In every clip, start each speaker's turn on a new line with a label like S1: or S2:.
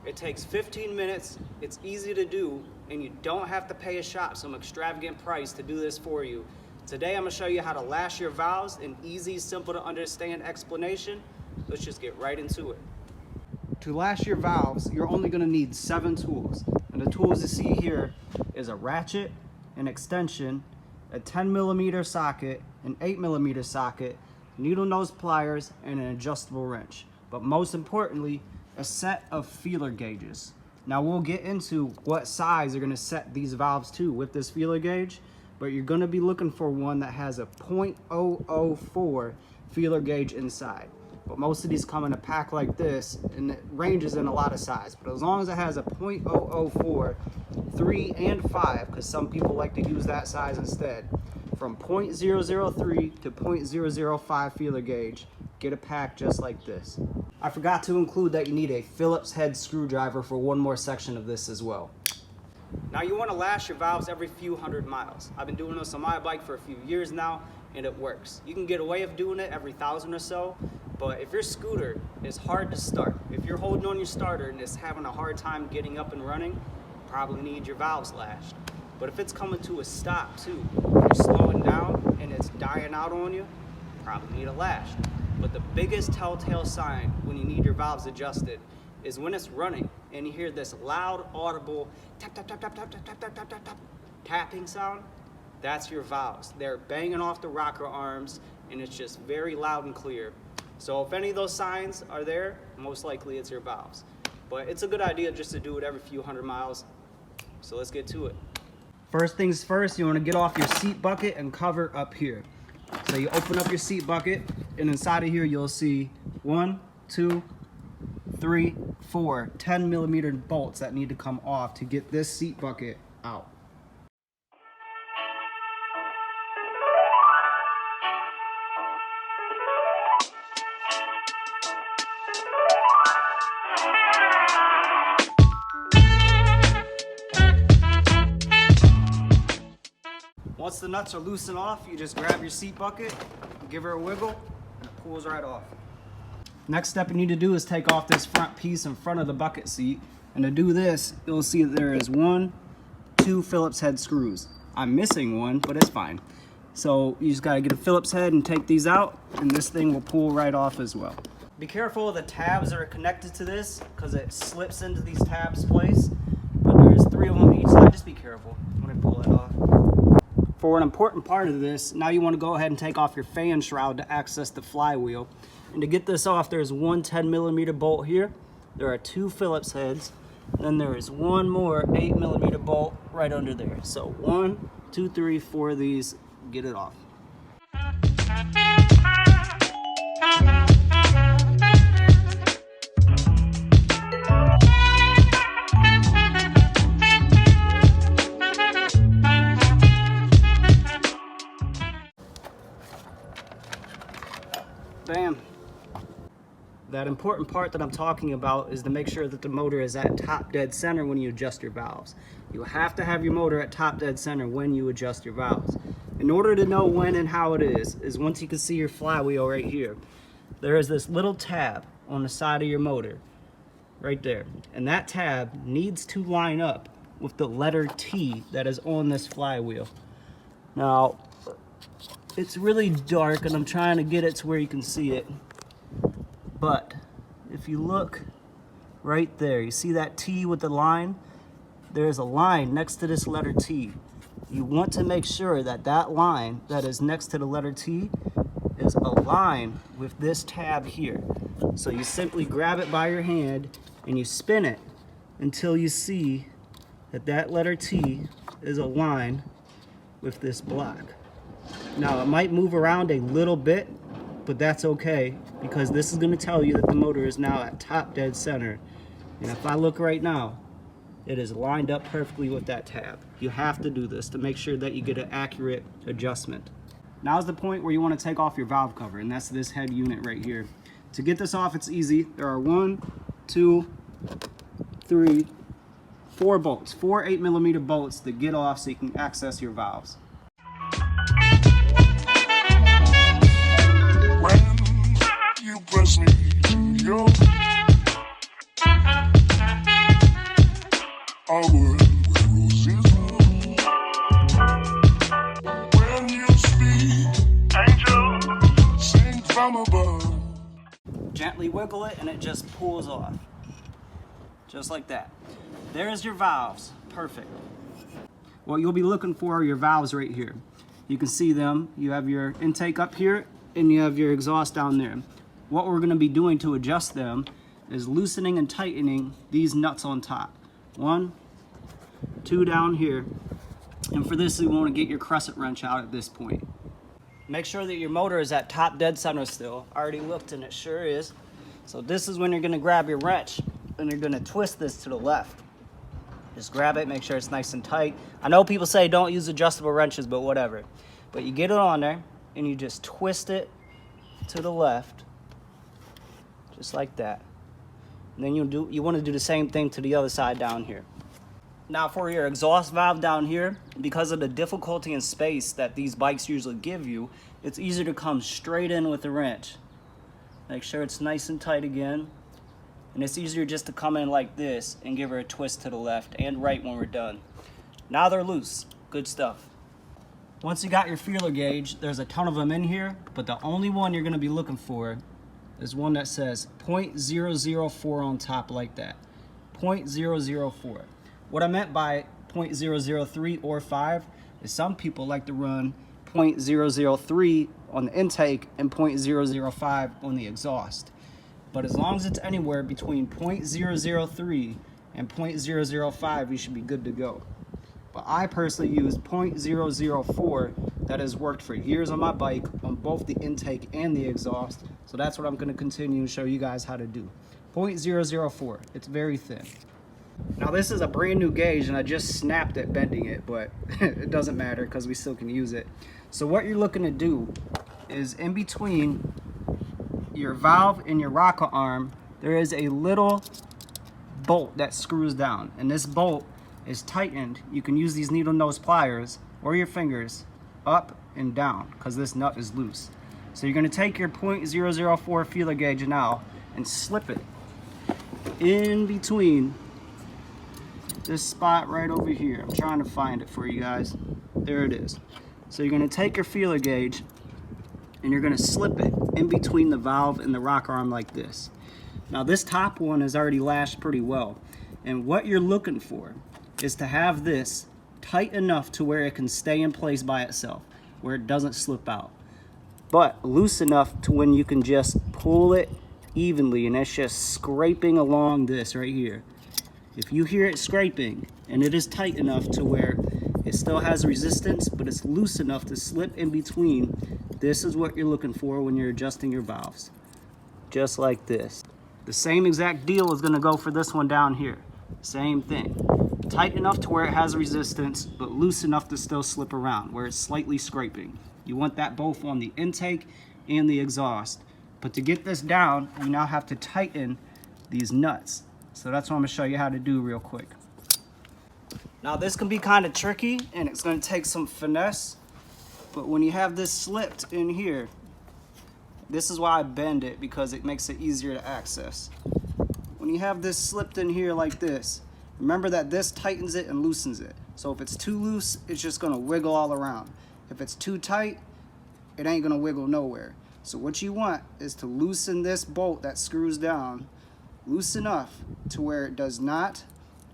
S1: It takes 15 minutes, it's easy to do, and you don't have to pay a shop some extravagant price to do this for you. Today I'm going to show you how to lash your valves, an easy, simple to understand explanation. Let's just get right into it. To lash your valves, you're only going to need 7 tools. And the tools you see here is a ratchet, an extension, a 10mm socket, an 8mm socket, needle nose pliers, and an adjustable wrench. But most importantly, a set of feeler gauges. Now we'll get into what size you're going to set these valves to with this feeler gauge, but you're going to be looking for one that has a .004 feeler gauge inside. But most of these come in a pack like this, and it ranges in a lot of size. But as long as it has a .004, 3 and 5, because some people like to use that size instead, from .003 to .005 feeler gauge, get a pack just like this. I forgot to include that you need a Phillips head screwdriver for one more section of this as well. Now you want to lash your valves every few hundred miles. I've been doing this on my bike for a few years now, and it works. You can get away with doing it every 1,000 or so, but if your scooter is hard to start, if you're holding on your starter and it's having a hard time getting up and running, you probably need your valves lashed. But if it's coming to a stop too, you're slowing down and it's dying out on you, probably need a lash. But the biggest telltale sign when you need your valves adjusted is when it's running and you hear this loud, audible tap, tap, tap, tap, tap, tap, tap, tap, tap, tap, tapping sound. That's your valves. They're banging off the rocker arms and it's just very loud and clear. So if any of those signs are there, most likely it's your valves. But it's a good idea just to do it every few hundred miles. So let's get to it. First things first, you want to get off your seat bucket and cover up here. So you open up your seat bucket, and inside of here you'll see 1, 2, 3, 4 10mm bolts that need to come off to get this seat bucket out. Once the nuts are loosened off, you just grab your seat bucket, give her a wiggle, and it pulls right off. Next step you need to do is take off this front piece in front of the bucket seat. And to do this, you'll see that there is 1, 2 Phillips head screws. I'm missing one, but it's fine. So you just gotta get a Phillips head and take these out, and this thing will pull right off as well. Be careful of the tabs that are connected to this, because it slips into these tabs place. But there's 3 of them each side, just be careful when I pull it off. For an important part of this, now you want to go ahead and take off your fan shroud to access the flywheel. And to get this off, there's 1 10mm bolt here. There are 2 Phillips heads. Then there is 1 more 8mm bolt right under there. So 1, 2, 3, 4 of these, get it off. Bam. That important part that I'm talking about is to make sure that the motor is at top dead center when you adjust your valves. You have to have your motor at top dead center when you adjust your valves. In order to know when and how it is once you can see your flywheel right here, there is this little tab on the side of your motor, right there. And that tab needs to line up with the letter T that is on this flywheel. Now, it's really dark and I'm trying to get it to where you can see it. But if you look right there, you see that T with the line? There's a line next to this letter T. You want to make sure that that line that is next to the letter T is aligned with this tab here. So you simply grab it by your hand and you spin it until you see that that letter T is aligned with this block. Now it might move around a little bit, but that's okay because this is going to tell you that the motor is now at top dead center. And if I look right now, it is lined up perfectly with that tab. You have to do this to make sure that you get an accurate adjustment. Now is the point where you want to take off your valve cover, and that's this head unit right here. To get this off, it's easy. There are 1, 2, 3, 4 bolts, 4 8mm bolts that get off so you can access your valves. When you press me,
S2: I would with roses when you speak, angel, sing from above.
S1: Gently wiggle it and it just pulls off. Just like that. There's your valves. Perfect. What you'll be looking for are your valves right here. You can see them. You have your intake up here and you have your exhaust down there. What we're going to be doing to adjust them is loosening and tightening these nuts on top. 1, 2 down here. And for this, you want to get your crescent wrench out at this point. Make sure that your motor is at top dead center still. I already looked and it sure is. So this is when you're going to grab your wrench and you're going to twist this to the left. Just grab it, make sure it's nice and tight. I know people say don't use adjustable wrenches, but whatever. But you get it on there and you just twist it to the left, just like that. And then you want to do the same thing to the other side down here. Now for your exhaust valve down here, because of the difficulty in space that these bikes usually give you, it's easier to come straight in with the wrench. Make sure it's nice and tight again. And it's easier just to come in like this and give her a twist to the left and right when we're done. Now they're loose. Good stuff. Once you got your feeler gauge, there's a ton of them in here, but the only one you're going to be looking for is one that says 0.004 on top like that. 0.004. What I meant by 0.003 or 5 is some people like to run 0.003 on the intake and 0.005 on the exhaust. But as long as it's anywhere between 0.003 and 0.005, you should be good to go. But I personally use 0.004. That has worked for years on my bike on both the intake and the exhaust. So that's what I'm going to continue and show you guys how to do. 0.004. It's very thin. Now this is a brand new gauge and I just snapped it bending it, but it doesn't matter because we still can use it. So what you're looking to do is in between your valve and your rocker arm, there is a little bolt that screws down, and this bolt is tightened. You can use these needle nose pliers or your fingers up and down because this nut is loose. So you're going to take your 0.004 feeler gauge now and slip it in between this spot right over here. I'm trying to find it for you guys. There it is. So you're going to take your feeler gauge and you're going to slip it in between the valve and the rocker arm like this. Now this top one is already lashed pretty well, and what you're looking for is to have this tight enough to where it can stay in place by itself, where it doesn't slip out, but loose enough to when you can just pull it evenly, and it's just scraping along this right here. If you hear it scraping and it is tight enough to where it still has resistance but it's loose enough to slip in between, this is what you're looking for when you're adjusting your valves. Just like this. The same exact deal is going to go for this one down here. Same thing. Tight enough to where it has resistance but loose enough to still slip around where it's slightly scraping. You want that both on the intake and the exhaust. But to get this down, you now have to tighten these nuts. So that's what I'm going to show you how to do real quick. Now this can be kind of tricky and it's going to take some finesse, but when you have this slipped in here, this is why I bend it, because it makes it easier to access. When you have this slipped in here like this, remember that this tightens it and loosens it. So if it's too loose, it's just going to wiggle all around. If it's too tight, it ain't going to wiggle nowhere. So what you want is to loosen this bolt that screws down loose enough to where it does not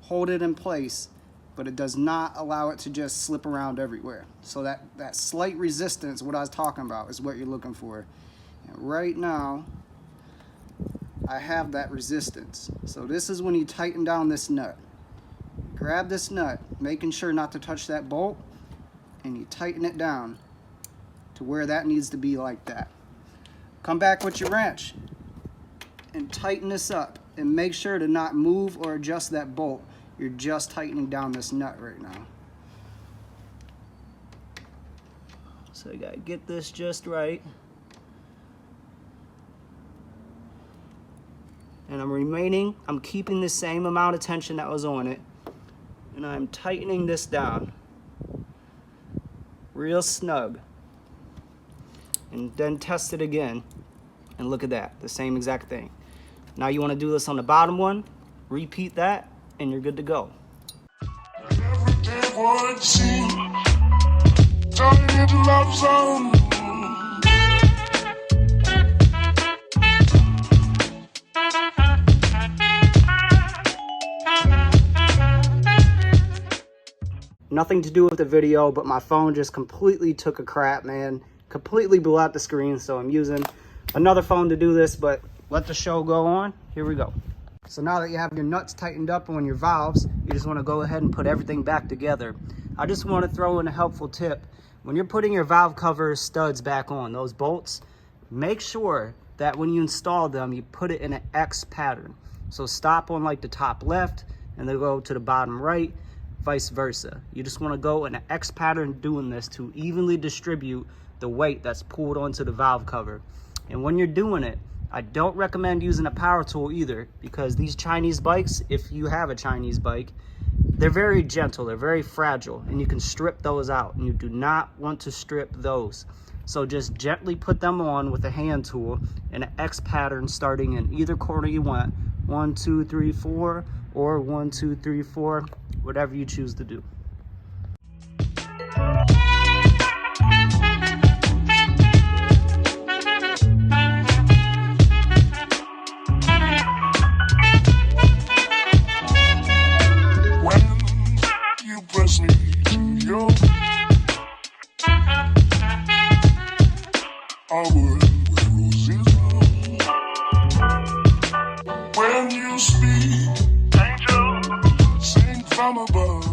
S1: hold it in place, but it does not allow it to just slip around everywhere. So that slight resistance, what I was talking about, is what you're looking for. And right now, I have that resistance. So this is when you tighten down this nut. Grab this nut, making sure not to touch that bolt, and you tighten it down to where that needs to be like that. Come back with your wrench and tighten this up, and make sure to not move or adjust that bolt. You're just tightening down this nut right now. So you gotta get this just right. And I'm keeping the same amount of tension that was on it, and I'm tightening this down real snug. And then test it again, and look at that, the same exact thing. Now you want to do this on the bottom one, repeat that, and you're good to go.
S2: like what it seems. Turning into love zone.
S1: Nothing to do with the video, but my phone just completely took a crap, man. Completely blew out the screen, so I'm using another phone to do this, but let the show go on. Here we go. So now that you have your nuts tightened up on your valves, you just want to go ahead and put everything back together. I just want to throw in a helpful tip. When you're putting your valve cover studs back on, those bolts, make sure that when you install them, you put it in an X pattern. So stop on like the top left and then go to the bottom right, vice versa. You just want to go in an X pattern doing this to evenly distribute the weight that's pulled onto the valve cover. And when you're doing it, I don't recommend using a power tool either, because these Chinese bikes, if you have a Chinese bike, they're very gentle, they're very fragile, and you can strip those out, and you do not want to strip those. So just gently put them on with a hand tool in an X pattern starting in either corner you want. 1, 2, 3, 4, or 1, 2, 3, 4, whatever you choose to do.
S2: Press me to your world where roses bloom. When you speak, angel, sing from above.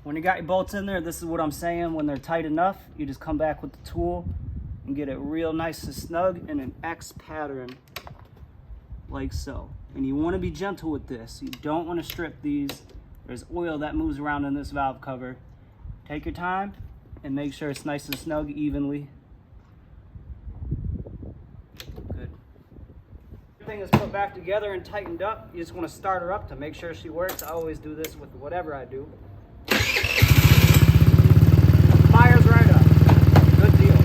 S1: When you got your bolts in there, this is what I'm saying. When they're tight enough, you just come back with the tool and get it real nice and snug in an X pattern, like so. And you want to be gentle with this. You don't want to strip these. There's oil that moves around in this valve cover. Take your time and make sure it's nice and snug evenly. Good. Everything is put back together and tightened up. You just want to start her up to make sure she works. I always do this with whatever I do. Fires right up. Good deal.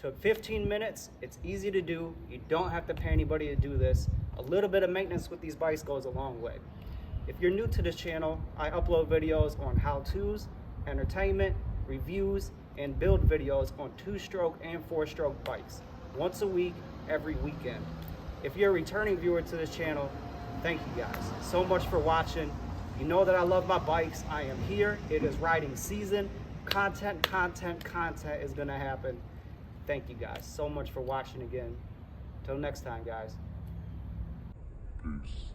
S1: Took 15 minutes. It's easy to do. You don't have to pay anybody to do this. A little bit of maintenance with these bikes goes a long way. If you're new to this channel, I upload videos on how-tos, entertainment, reviews, and build videos on 2-stroke and 4-stroke bikes. Once a week, every weekend. If you're a returning viewer to this channel, thank you guys so much for watching. You know that I love my bikes. I am here. It is riding season. Content is gonna happen. Thank you guys so much for watching again. Till next time, guys.
S2: Peace.